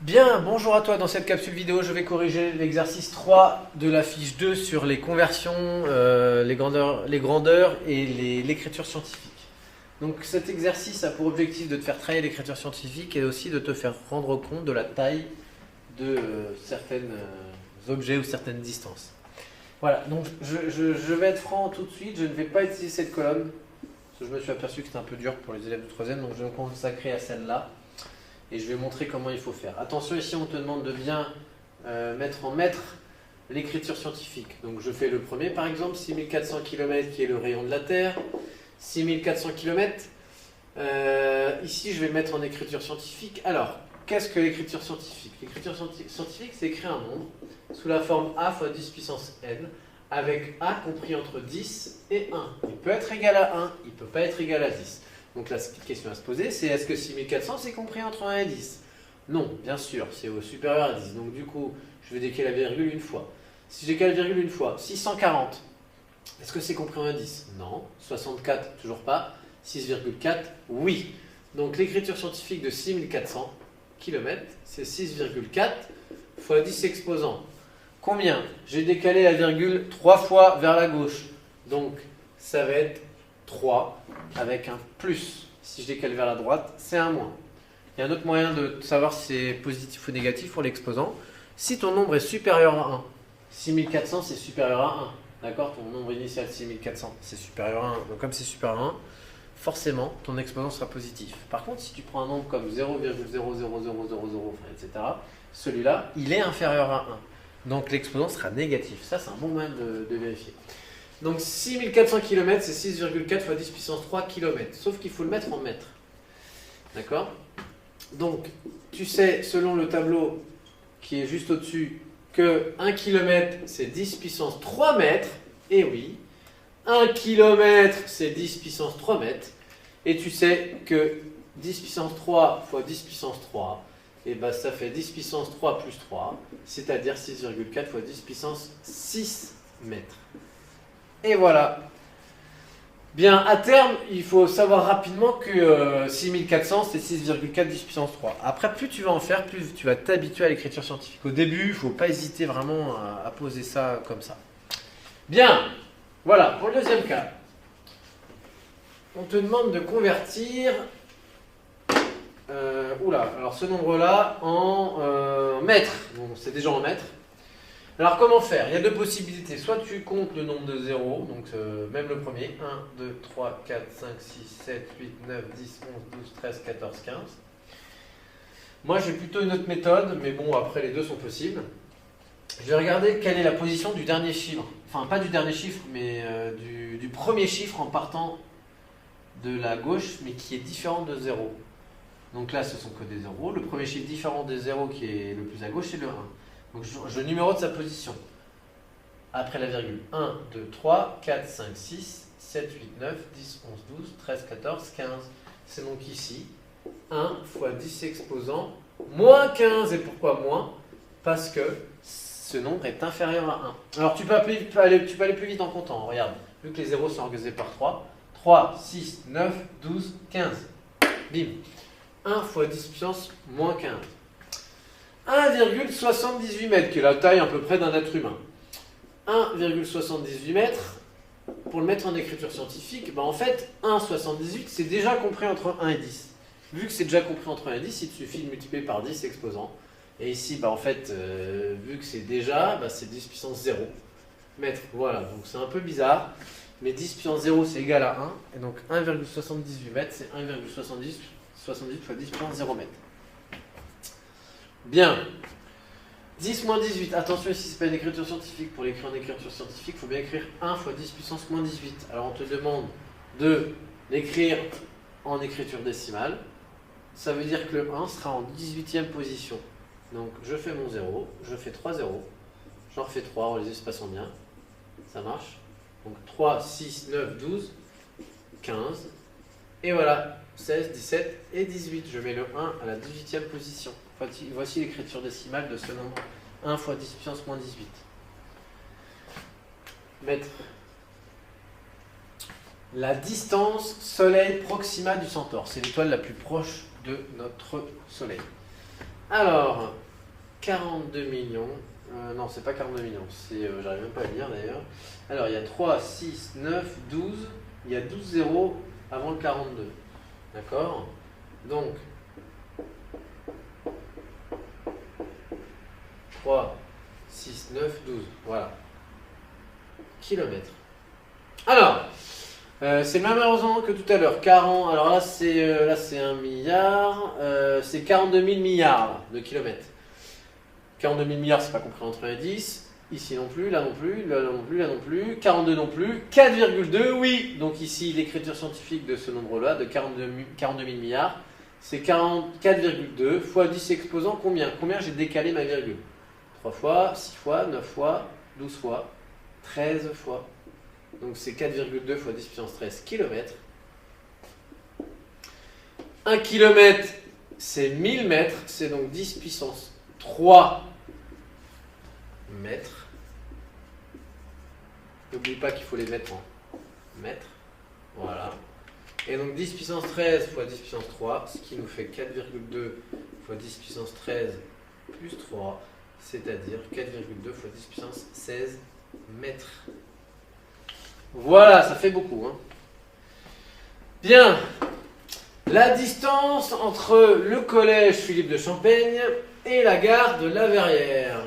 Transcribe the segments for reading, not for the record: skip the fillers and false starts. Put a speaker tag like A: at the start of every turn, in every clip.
A: Bien, bonjour à toi. Dans cette capsule vidéo, je vais corriger l'exercice 3 de la fiche 2 sur les conversions, les grandeurs et l'écriture scientifique. Donc cet exercice a pour objectif de te faire travailler l'écriture scientifique et aussi de te faire rendre compte de la taille de certains objets ou certaines distances. Voilà, donc je vais être franc tout de suite, je ne vais pas utiliser cette colonne, parce que je me suis aperçu que c'était un peu dur pour les élèves de 3e, donc je vais me consacrer à celle-là. Et je vais montrer comment il faut faire. Attention, ici on te demande de bien mettre en mètres l'écriture scientifique. Donc je fais le premier par exemple, 6400 km qui est le rayon de la Terre. 6400 km. Ici je vais mettre en écriture scientifique. Alors, qu'est-ce que l'écriture scientifique? L'écriture scientifique, c'est écrire un nombre sous la forme a fois 10 puissance n, avec a compris entre 10 et 1. Il peut être égal à 1, il ne peut pas être égal à 10. Donc la question à se poser, c'est est-ce que 6400 c'est compris entre 1 et 10? Non, bien sûr, c'est au supérieur à 10. Donc du coup, je vais décaler la virgule une fois. Si je décale la virgule une fois, 640, est-ce que c'est compris en 1 et 10? Non. 64, toujours pas. 6,4, oui. Donc l'écriture scientifique de 6400 km, c'est 6,4 fois 10 exposants. Combien? J'ai décalé la virgule 3 fois vers la gauche. Donc ça va être 3 avec un plus. Si je décale vers la droite, c'est un moins. Il y a un autre moyen de savoir si c'est positif ou négatif pour l'exposant. Si ton nombre est supérieur à 1, 6400 c'est supérieur à 1. D'accord? Ton nombre initial 6400 c'est supérieur à 1. Donc comme c'est supérieur à 1, forcément ton exposant sera positif. Par contre, si tu prends un nombre comme 0,00000, etc., celui-là, il est inférieur à 1. Donc l'exposant sera négatif. Ça, c'est un bon moyen de vérifier. Donc 6400 km, c'est 6,4 fois 10 puissance 3 km. Sauf qu'il faut le mettre en mètres. D'accord? Donc, tu sais, selon le tableau qui est juste au-dessus, que 1 km, c'est 10 puissance 3 mètres. Et oui, 1 km, c'est 10 puissance 3 mètres. Et tu sais que 10 puissance 3 fois 10 puissance 3, et ben ça fait 10 puissance 3 plus 3, c'est-à-dire 6,4 fois 10 puissance 6 mètres. Et voilà. Bien, à terme, il faut savoir rapidement que 6400, c'est 6,4 10 puissance 3. Après, plus tu vas en faire, plus tu vas t'habituer à l'écriture scientifique. Au début, il ne faut pas hésiter vraiment à poser ça comme ça. Bien, voilà, pour le deuxième cas. On te demande de convertir alors ce nombre-là en mètres. Bon, c'est déjà en mètres. Alors comment faire? Il y a deux possibilités. Soit tu comptes le nombre de zéros, donc même le premier. 1, 2, 3, 4, 5, 6, 7, 8, 9, 10, 11, 12, 13, 14, 15. Moi j'ai plutôt une autre méthode, mais bon après les deux sont possibles. Je vais regarder quelle est la position du dernier chiffre. Enfin pas du dernier chiffre, mais du premier chiffre en partant de la gauche, mais qui est différent de 0. Donc là ce sont que des zéros. Le premier chiffre différent des zéros qui est le plus à gauche, c'est le 1. Donc je numérote sa position. Après la virgule. 1, 2, 3, 4, 5, 6, 7, 8, 9, 10, 11, 12, 13, 14, 15. C'est donc ici 1 fois 10 exposants moins 15. Et pourquoi moins? Parce que ce nombre est inférieur à 1. Alors tu peux aller plus vite en comptant. Regarde, vu que les zéros sont organisés par 3. 3, 6, 9, 12, 15. Bim. 1 fois 10 puissance moins 15. 1,78 mètres, qui est la taille à peu près d'un être humain. 1,78 mètres, pour le mettre en écriture scientifique, en fait, 1,78 c'est déjà compris entre 1 et 10. Vu que c'est déjà compris entre 1 et 10, il te suffit de multiplier par 10 exposants. Et ici, en fait, vu que c'est déjà, c'est 10 puissance 0 mètres. Voilà, donc c'est un peu bizarre. Mais 10 puissance 0 c'est égal à 1. Et donc 1,78 mètres, c'est 1,78 fois 10 puissance 0 mètres. Bien. 10 moins 18. Attention, ici, c'est pas une écriture scientifique. Pour l'écrire en écriture scientifique, il faut bien écrire 1 fois 10 puissance moins 18. Alors, on te demande de l'écrire en écriture décimale. Ça veut dire que le 1 sera en 18e position. Donc, je fais mon 0. Je fais 3 zéros. J'en refais 3 en les espaçant bien. Ça marche. Donc, 3, 6, 9, 12, 15. Et voilà. 16, 17 et 18. Je mets le 1 à la 18e position. Voici l'écriture décimale de ce nombre. 1 fois 10 puissance moins 18. Mettre la distance Soleil Proxima du Centaure. C'est l'étoile la plus proche de notre Soleil. Alors, 42 millions. Non, c'est pas 42 millions. J'arrive même pas à le lire d'ailleurs. Alors, il y a 3, 6, 9, 12. Il y a 12 zéros avant le 42. D'accord? Donc, 3, 6, 9, 12. Voilà. Kilomètres. Alors, c'est le même arrosant que tout à l'heure. 40. Alors là, c'est 1 milliard. C'est 42 000 milliards là, de kilomètres. 42 000 milliards, c'est pas compris entre 1 et 10. Ici non plus, là non plus, là non plus, là non plus. 42 non plus. 4,2, oui. Donc ici, l'écriture scientifique de ce nombre-là, de 42 000 milliards, c'est 4,2 fois 10 exposant combien? Combien j'ai décalé ma virgule? 3 fois, 6 fois, 9 fois, 12 fois, 13 fois. Donc c'est 4,2 fois 10 puissance 13 km. 1 km, c'est 1000 mètres, c'est donc 10 puissance 3 mètres. N'oublie pas qu'il faut les mettre en mètres. Voilà. Et donc 10 puissance 13 fois 10 puissance 3, ce qui nous fait 4,2 fois 10 puissance 13 plus 3, c'est-à-dire 4,2 fois 10 puissance 16 mètres. Voilà, ça fait beaucoup. Hein. Bien. La distance entre le collège Philippe de Champaigne et la gare de La Verrière.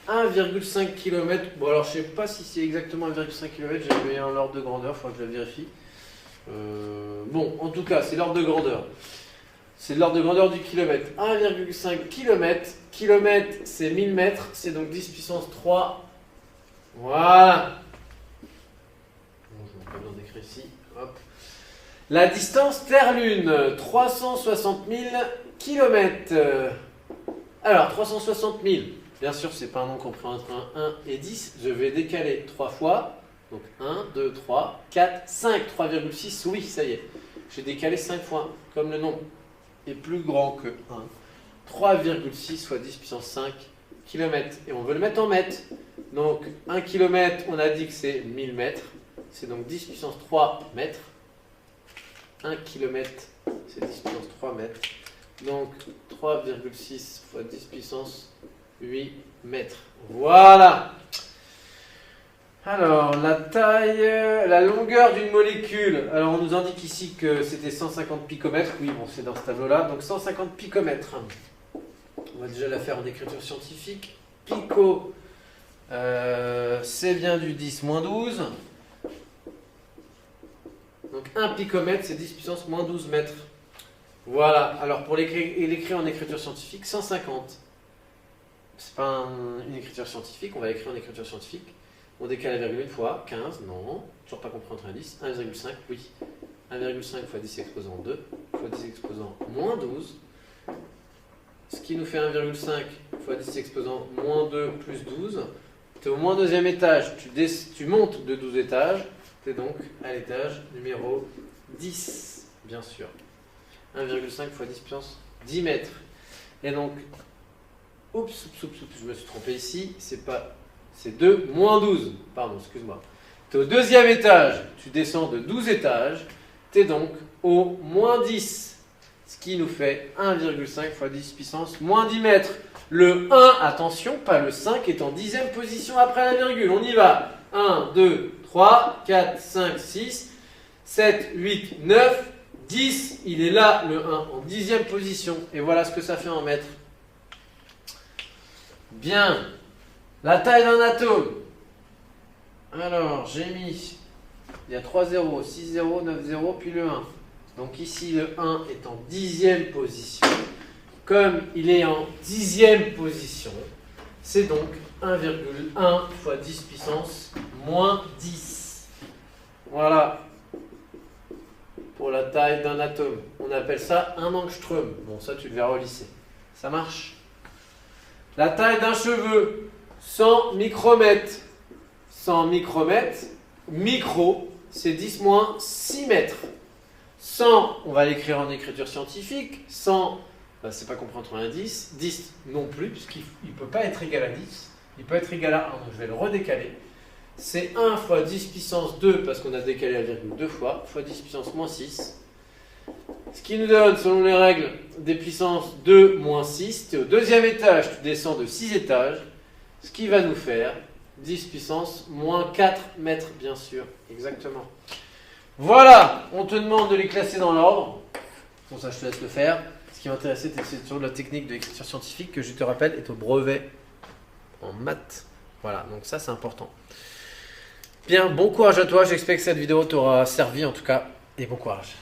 A: 1,5 km. Bon, alors je ne sais pas si c'est exactement 1,5 km, j'ai mis un ordre de grandeur, il faudra que je la vérifie. Bon, en tout cas, c'est l'ordre de grandeur. C'est l'ordre de grandeur du kilomètre. 1,5 km. Kilomètre, c'est 1000 mètres, c'est donc 10 puissance 3. Voilà. Bon, je vais pas bien d'écrire ici. Hop. La distance Terre-Lune, 360 000 km. Alors, 360 000, bien sûr, c'est pas un nombre compris entre 1 et 10. Je vais décaler 3 fois. Donc 1, 2, 3, 4, 5, 3,6. Oui, ça y est. J'ai décalé 5 fois, comme le nombre est plus grand que 1. 3,6 fois 10 puissance 5 km. Et on veut le mettre en mètres. Donc 1 km, on a dit que c'est 1000 mètres. C'est donc 10 puissance 3 mètres. 1 km, c'est 10 puissance 3 mètres. Donc 3,6 fois 10 puissance 8 mètres. Voilà. Alors, la taille, la longueur d'une molécule. Alors, on nous indique ici que c'était 150 picomètres. Oui, bon, c'est dans ce tableau-là. Donc 150 picomètres. On va déjà la faire en écriture scientifique. Pico, c'est bien du 10-12. Donc 1 picomètre, c'est 10 puissance moins 12 mètres. Voilà. Alors pour l'écrire en écriture scientifique, 150. C'est pas une écriture scientifique, on va l'écrire en écriture scientifique. On décale la virgule une fois, 15, non. Toujours pas compris entre un 10. 1,5, oui. 1,5 fois 10 exposant 2, fois 10 exposant moins 12. Ce qui nous fait 1,5 fois 10 exposant moins 2 plus 12. Tu es au moins deuxième étage, tu montes de 12 étages. Tu es donc à l'étage numéro 10, bien sûr. 1,5 fois 10 puissance 10 mètres. Et donc, oups, je me suis trompé ici, c'est 2 moins 12. Pardon, excuse-moi. Tu es au deuxième étage, tu descends de 12 étages, tu es donc au moins 10. Ce qui nous fait 1,5 fois 10 puissance moins 10 mètres. Le 1, attention, pas le 5, est en 10e position après la virgule. On y va. 1, 2, 3, 4, 5, 6, 7, 8, 9, 10. Il est là, le 1, en 10e position. Et voilà ce que ça fait en mètres. Bien. La taille d'un atome. Alors, j'ai mis, il y a 3 zéros, 6 zéros, 9 zéros, puis le 1. Donc ici, le 1 est en 10e position. Comme il est en 10e position, c'est donc 1,1 fois 10 puissance moins 10. Voilà. Pour la taille d'un atome. On appelle ça un angstrom. Bon, ça, tu le verras au lycée. Ça marche. La taille d'un cheveu. 100 micromètres. 100 micromètres. Micro, c'est 10 moins 6 mètres. 100, on va l'écrire en écriture scientifique. 100, ben, c'est pas compris entre 1 et 10. 10 non plus, puisqu'il ne peut pas être égal à 10. Il peut être égal à 1, donc je vais le redécaler. C'est 1 fois 10 puissance 2, parce qu'on a décalé la virgule 2 fois 10 puissance moins 6. Ce qui nous donne, selon les règles des puissances 2 moins 6, tu es au deuxième étage, tu descends de 6 étages, ce qui va nous faire 10 puissance moins 4 mètres, bien sûr. Exactement. Voilà, on te demande de les classer dans l'ordre. Bon, ça, je te laisse le faire. Ce qui m'intéressait, c'est sur la technique de l'écriture scientifique que je te rappelle est au brevet en maths. Voilà, donc ça, c'est important. Bien, bon courage à toi. J'espère que cette vidéo t'aura servi en tout cas. Et bon courage.